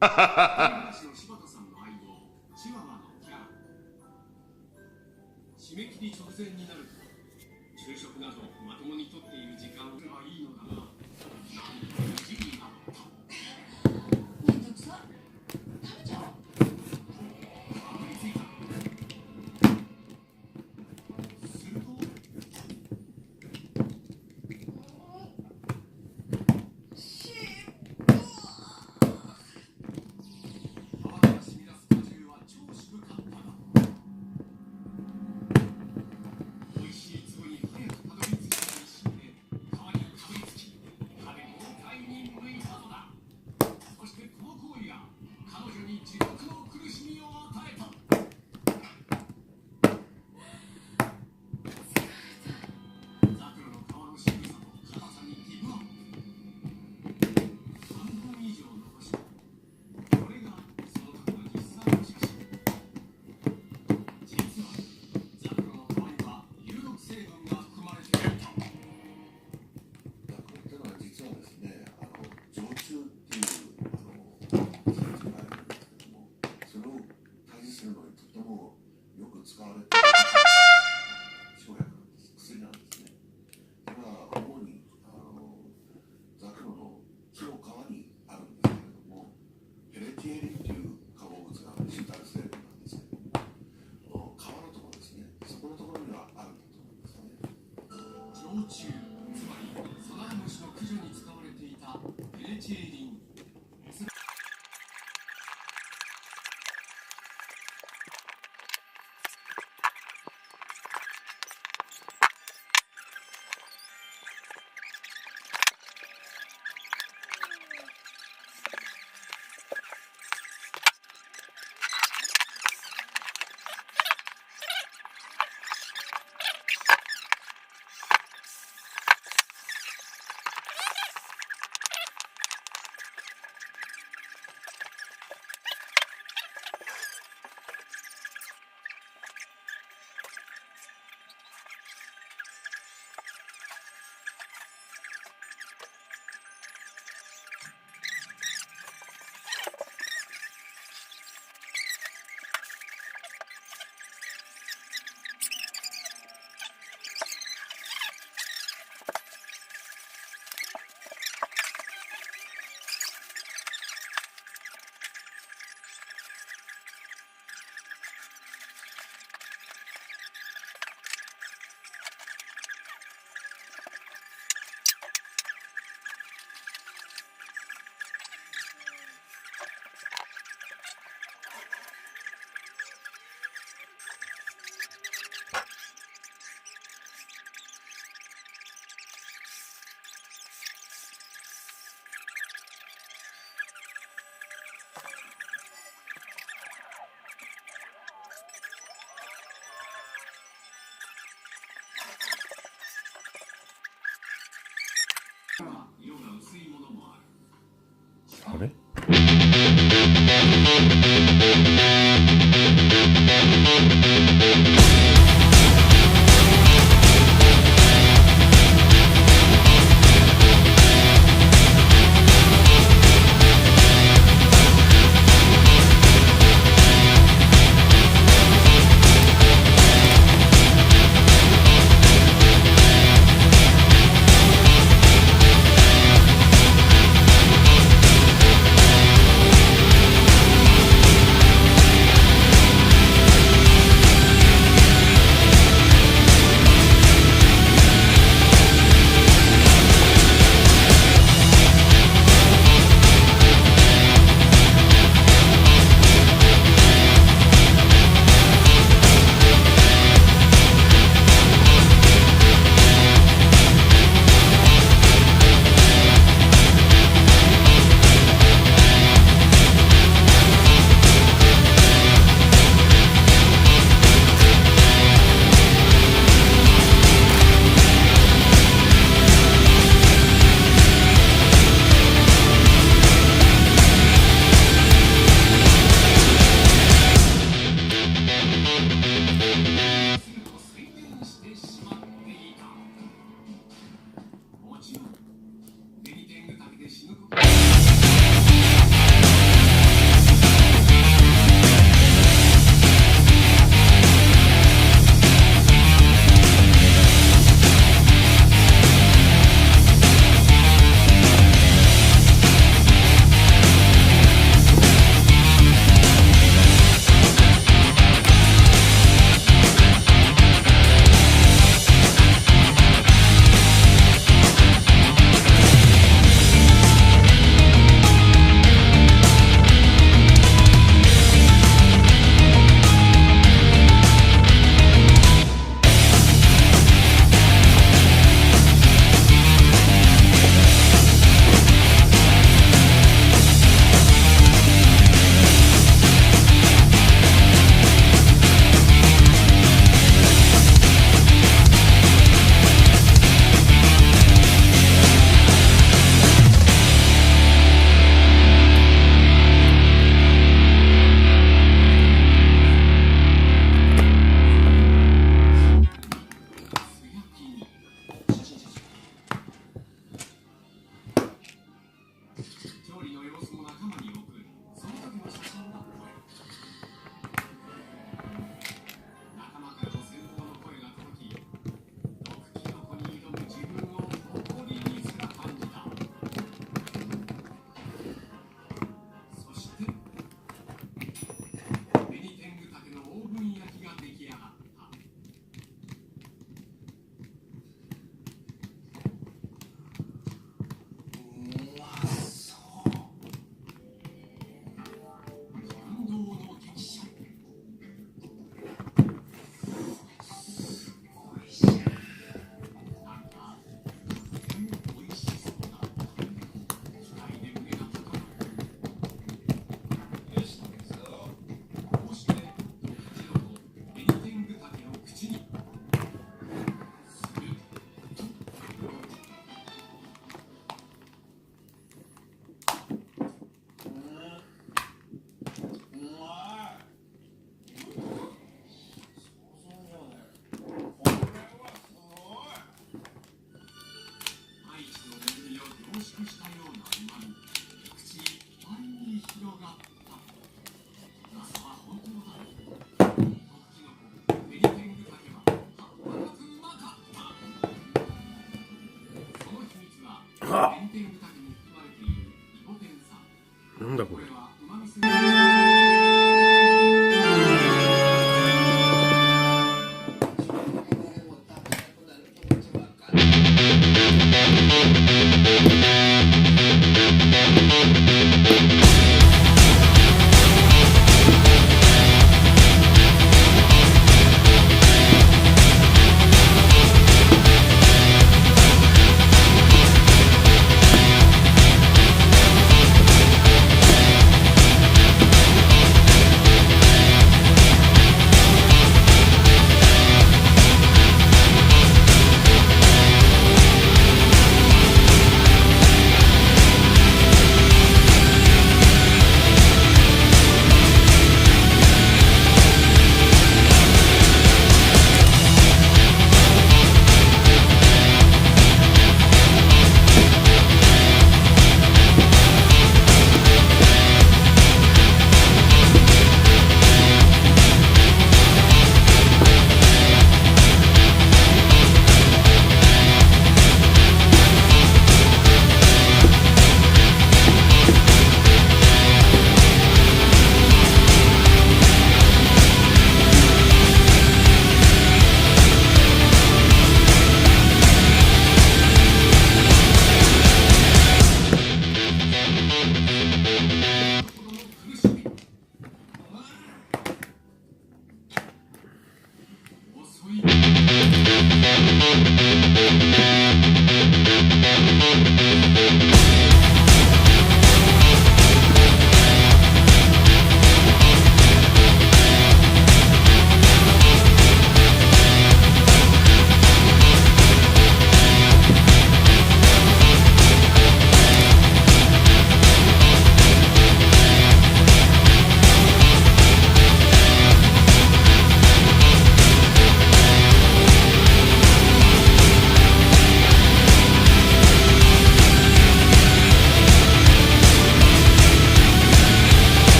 私の柴田さんの相棒、チワワのキャラ。締め切り直前になると、昼食などまともにとっている時間はいいのだが、なんと2時になった。めんどくさ。食べちゃおう。かぶりついた。すると、泡が染み出す果汁は超渋かったが、美味しい粒に早くたどり着いた一心で皮にかぶりつき、歯で豪快に剥いたのだ。そしてこの行為が彼女に地獄の苦しみを与えた。ザクロの皮の渋さと硬さにギブアップ。半分以上残した。これがその時の実際の写真。実はザクロの皮には有毒成分が含まれていた。ザクロっていうのは実はですね、常駐っていう成分があるんですけども、それを退治するのにとてもよく使われている生薬なんです、薬なんですね。それは主にザクロの木の皮にあるんですけれども、ペレティエリンという化合物が主たる成分なんですけども、皮のところですね、そこのところにはあるんだと思いますね。常駐、つまりサナダムシの駆除に使われていたペレチエリン。色が薄いものもある。あれ？あベニテングタケに含まれているイボテン酸。なんだこれ。これは旨味成分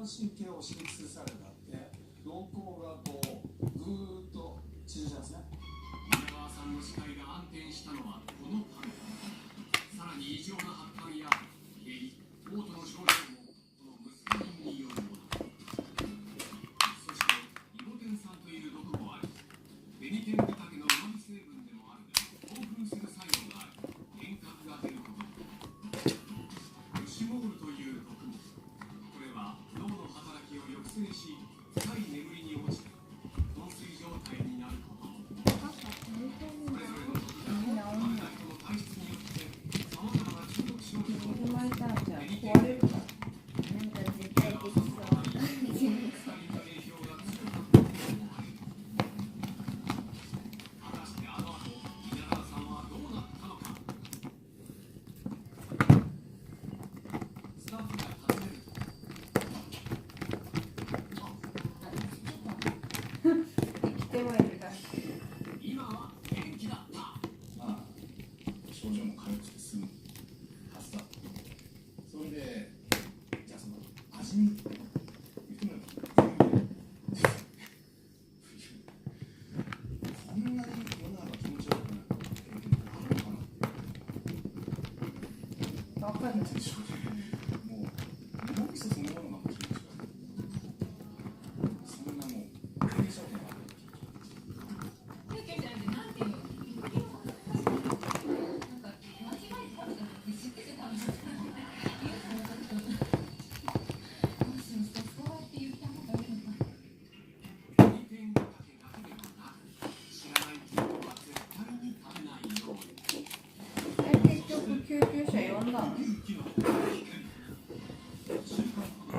神経を刺激する作用があって瞳孔がこうぐーっと縮んじゃうんですね。皆川さんの視界が暗転したのはこのため。さらに異常な発汗や下痢、嘔吐の症状もこのムスカリンによるもの。そしてイボテン酸という毒もあり、ベニテングタケの旨味成分でもあるが興奮する作用があり、幻覚が出ることも。ウシモールという毒も、これは脳の働きを抑制し、深い眠りに落ちて昏睡状態になることも。それぞれの毒が食べた人の体質によってさまざまな中毒症状を起こす。ベニテングタケの場合、ムスカリンの影響が強かったこともある。果たしてあの後、皆川さんはどうなったのか。スタッフが訪ねると、ちょっ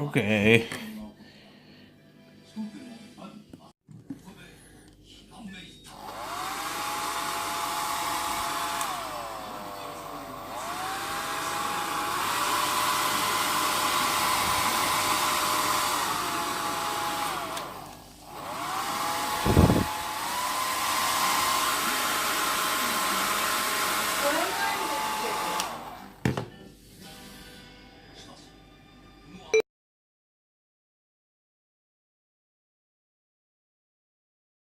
Okay.